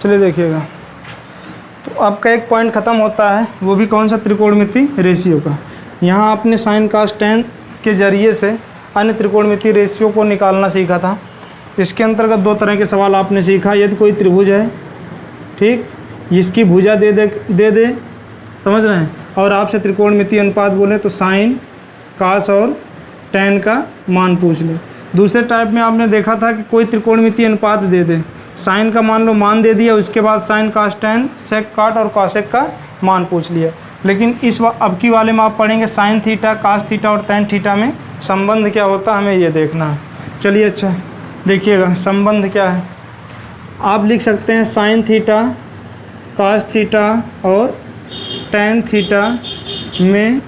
चलिए देखिएगा, तो आपका एक पॉइंट ख़त्म होता है, वो भी कौन सा, त्रिकोणमिति रेशियो का। यहाँ आपने साइन cos tan के ज़रिए से अन्य त्रिकोणमिति रेशियो को निकालना सीखा था। इसके अंतर्गत दो तरह के सवाल आपने सीखा। यदि कोई त्रिभुज है, ठीक, इसकी भुजा दे दे, समझ रहे हैं, और आपसे त्रिकोणमिति अनुपात बोले तो साइन cos और tan का मान पूछ ले। दूसरे टाइप में आपने देखा था कि कोई त्रिकोणमिति अनुपात दे दे, साइन का मान लो मान दे दिया, उसके बाद sign cos tan sec cot और cosec का मान पूछ लिया। लेकिन अब की वाले में आप पढ़ेंगे साइन थीटा, cos थीटा और tan थीटा में संबंध क्या होता है, हमें ये देखना है। चलिए अच्छा देखिएगा संबंध क्या है। आप लिख सकते हैं साइन थीटा, cos थीटा और tan थीटा में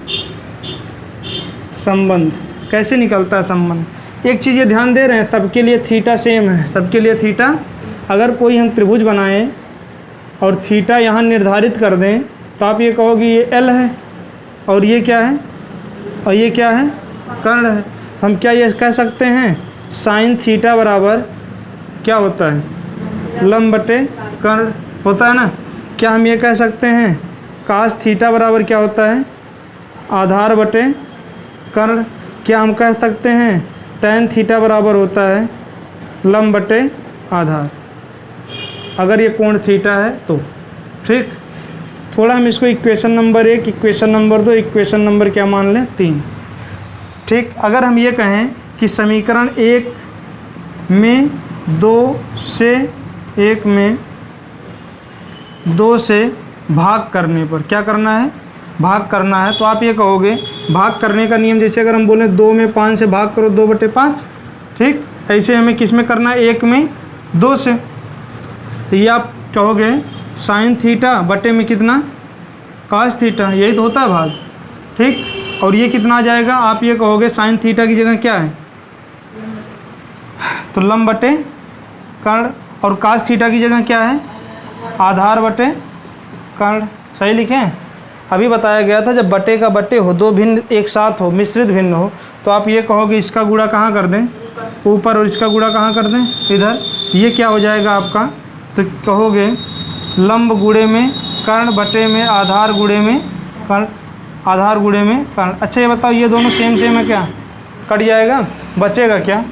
संबंध कैसे निकलता है संबंध। एक चीज़ ये ध्यान दे रहे हैं, सबके लिए थीटा सेम है, सबके लिए थीटा। अगर कोई हम त्रिभुज बनाएं और थीटा यहाँ निर्धारित कर दें तो आप ये कहोगे ये एल है और ये क्या है, और ये क्या है, कर्ण है। तो हम क्या ये कह सकते हैं, साइन थीटा बराबर क्या होता है, लंब बटे कर्ण होता है ना। क्या हम ये कह सकते हैं cos थीटा बराबर क्या होता है, आधार बटे कर्ण। क्या हम कह सकते हैं tan थीटा बराबर होता है लंब बटे आधार, अगर ये कोण थीटा है तो, ठीक। थोड़ा हम इसको equation number 1, equation number 2, equation number क्या मान लें, 3, ठीक। अगर हम ये कहें कि समीकरण 1 में 2 से भाग करने पर क्या करना है, भाग करना है, तो आप ये कहोगे भाग करने का नियम, जैसे अगर हम बोलें 2 में 5 से भाग करो 2/5, ठीक। ऐसे हमें किस में करना है, 1 में 2 से। तो ये आप कहोगे साइन थीटा बटे में कितना, cos थीटा, यही तो होता है भाग, ठीक। और ये कितना आ जाएगा, आप ये कहोगे साइन थीटा की जगह क्या है, तो लंब बटे कर्ण, और cos थीटा की जगह क्या है, आधार बटे कर्ण। सही लिखें। अभी बताया गया था जब बटे का बटे हो, दो भिन्न एक साथ हो, मिश्रित भिन्न हो, तो आप ये कहोगे इसका गुणा कहाँ कर दें, ऊपर, और इसका गुणा कहाँ कर दें, इधर। ये क्या हो जाएगा आपका, तो कहोगे लंब गुणे में कर्ण बटे में आधार गुणे में कर्ण, आधार गुणे में कर्ण। अच्छा ये बताओ ये दोनों सेम है क्या, कट जाएगा, बचेगा क्या,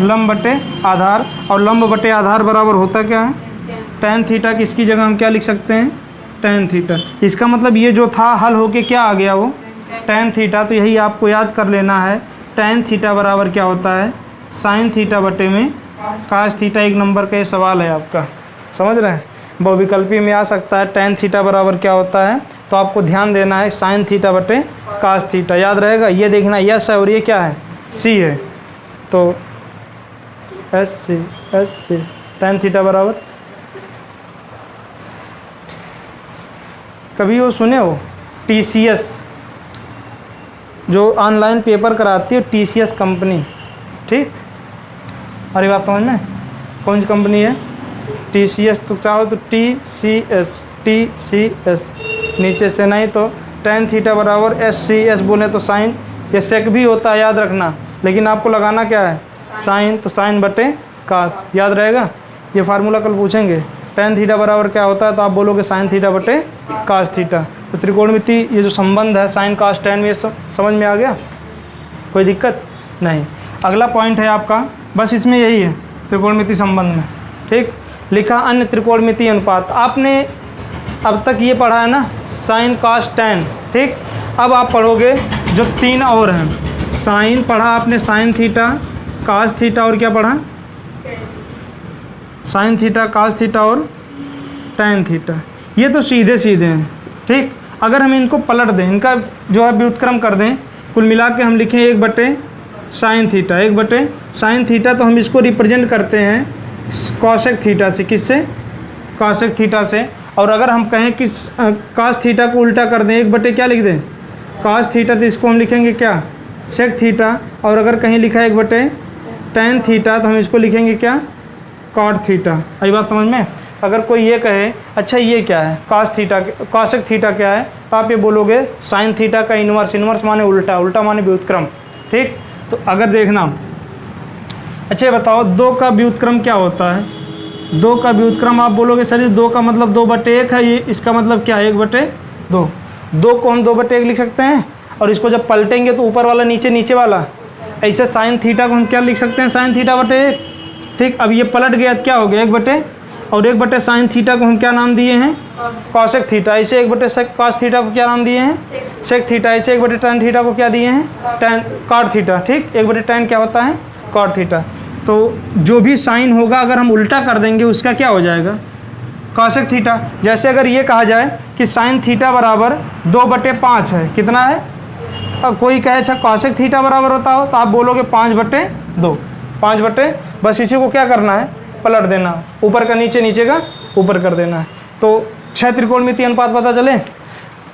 लंब बटे आधार, और लंब बटे आधार बराबर होता क्या है, tan थीटा। की इसकी जगह हम क्या लिख सकते हैं, tan थीटा। इसका मतलब ये जो था हल होके क्या आ गया, वो tan थीटा। तो यही आपको याद कर लेना है, tan थीटा बराबर क्या होता है, साइन थीटा बटे में cos थीटा। एक नंबर का ये सवाल है आपका, समझ रहे हैं, बहुविकल्पी में आ सकता है। tan थीटा बराबर क्या होता है, तो आपको ध्यान देना है साइन थीटा बटे cos थीटा, याद रहेगा। ये देखना यस है और ये क्या है, सी है, तो एस सी tan थीटा बराबर, कभी वो सुने हो TCS, जो ऑनलाइन पेपर कराती है TCS कंपनी, ठीक। अरे बात समझ में, कौन सी कंपनी है, TCS। तो चाहो तो TCS नीचे से, नहीं तो tan थीटा बराबर SCS बोले तो साइन, ये सेक भी होता है याद रखना, लेकिन आपको लगाना क्या है, साइन, तो साइन बटे cos, याद रहेगा। ये फार्मूला कल पूछेंगे, tan थीटा बराबर क्या होता है, तो आप बोलोगे साइन थीटा बटे cos थीटा। तो त्रिकोणमिति ये जो संबंध है साइन cos tan में, ये समझ में आ गया, कोई दिक्कत नहीं। अगला पॉइंट है आपका, बस इसमें यही है त्रिकोणमिति संबंध में, ठीक। लिखा अन्य त्रिकोणमिति अनुपात। आपने अब तक ये पढ़ा है ना, साइन cos tan, ठीक। अब आप पढ़ोगे जो 3 और हैं, साइन पढ़ा आपने, साइन थीटा, cos थीटा, और क्या पढ़ा, साइन थीटा, cos थीटा और tan थीटा। ये तो सीधे सीधे हैं, ठीक। अगर हम इनको पलट दें, इनका जो है व्युत्क्रम कर दें, कुल मिला के हम लिखें 1 बटे साइन थीटा, 1 बटे साइन थीटा, तो हम इसको रिप्रेजेंट करते हैं cosec थीटा से, किससे, cosec थीटा से। और अगर हम कहें कि cos थीटा को उल्टा कर दें, 1 बटे क्या लिख दें, cos थीटा, तो इसको हम लिखेंगे क्या, sec थीटा। और अगर कहीं लिखा है 1 बटे tan थीटा, तो हम इसको लिखेंगे क्या, cot थीटा। आई बात समझ में। अगर कोई ये कहे अच्छा ये क्या है, cos थीटा, cosec थीटा क्या है, तो आप ये बोलोगे साइन थीटा का इन्वर्स, इन्वर्स माने उल्टा, उल्टा माने व्युत्क्रम, ठीक। तो अगर देखना, अच्छा ये बताओ 2 का व्युत्क्रम क्या होता है, 2 का व्युत्क्रम आप बोलोगे सर 2 का मतलब 2/1 है, ये इसका मतलब क्या है 1/2। 2 को हम 2/1 लिख सकते हैं, और इसको जब पलटेंगे तो ऊपर वाला नीचे, नीचे वाला, ऐसे साइन थीटा को हम क्या लिख सकते हैं, साइन थीटा/1। ठीक, अब ये पलट गया तो क्या हो गया 1/, और 1/, साइन थीटा को हम क्या नाम दिए हैं, कॉसेक थीटा। ऐसे 1/, कॉस थीटा को क्या नाम दिए हैं, सेक थीटा। ऐसे 1/, tan थीटा को क्या दिए हैं, tan कॉट थीटा। ठीक, 1/, tan क्या होता है, कॉट थीटा। तो जो भी साइन होगा अगर हम उल्टा कर देंगे उसका क्या हो जाएगा, कॉसेक थीटा। जैसे अगर ये कहा जाए कि साइन थीटा बराबर 2/5 है, कितना है, तो कोई कहे अच्छा कॉसेक थीटा बराबर होता हो, तो आप बोलोगे 5/2, 5/, बस इसी को क्या करना है, पलट देना, ऊपर का नीचे, नीचे का ऊपर कर देना है। तो 6 त्रिकोणमितीय अनुपात पता चले।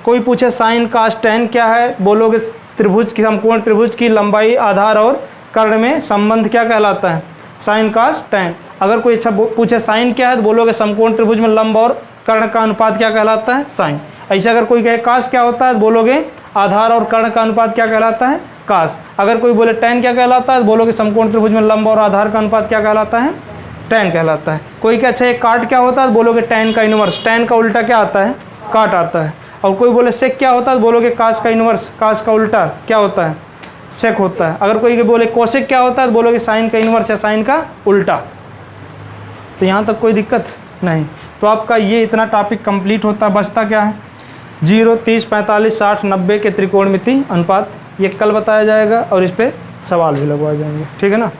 कोई पूछे साइन कास टैन क्या है, बोलोगे त्रिभुज की, समकोण त्रिभुज की लंबाई, आधार और कर्ण में संबंध क्या कहलाता है, साइन कास टैन। अगर कोई अच्छा पूछे साइन क्या है, तो बोलोगे समकोण त्रिभुज में लंब और कर्ण का अनुपात क्या कहलाता है, साइन। ऐसे अगर कोई कहे कास क्या होता है, तो बोलोगे आधार और कर्ण का अनुपात क्या कहलाता है, कास। अगर कोई बोले टैन क्या कहलाता है, तो बोलोगे समकोण त्रिभुज में लंब और आधार का अनुपात क्या कहलाता है, टैन कहलाता है। कोई क्या अच्छा एक काट क्या होता है, तो बोलोगे टैन का इनवर्स। टैन का उल्टा क्या आता है, काट आता है। और कोई बोले सेक क्या होता है, तो बोलोगे कास का इनवर्स। कास का उल्टा क्या होता है, सेक होता है। अगर कोई बोले कोसेक क्या होता है, तो बोलोगे साइन का इनवर्स या साइन का उल्टा। तो यहाँ तक कोई दिक्कत नहीं। तो आपका ये इतना टॉपिक कंप्लीट होता है। बचता क्या है, 0, 30, 45, 60, 90 के त्रिकोणमितीय अनुपात, ये कल बताया जाएगा और इस पर सवाल भी लगवाए जाएंगे। ठीक है ना।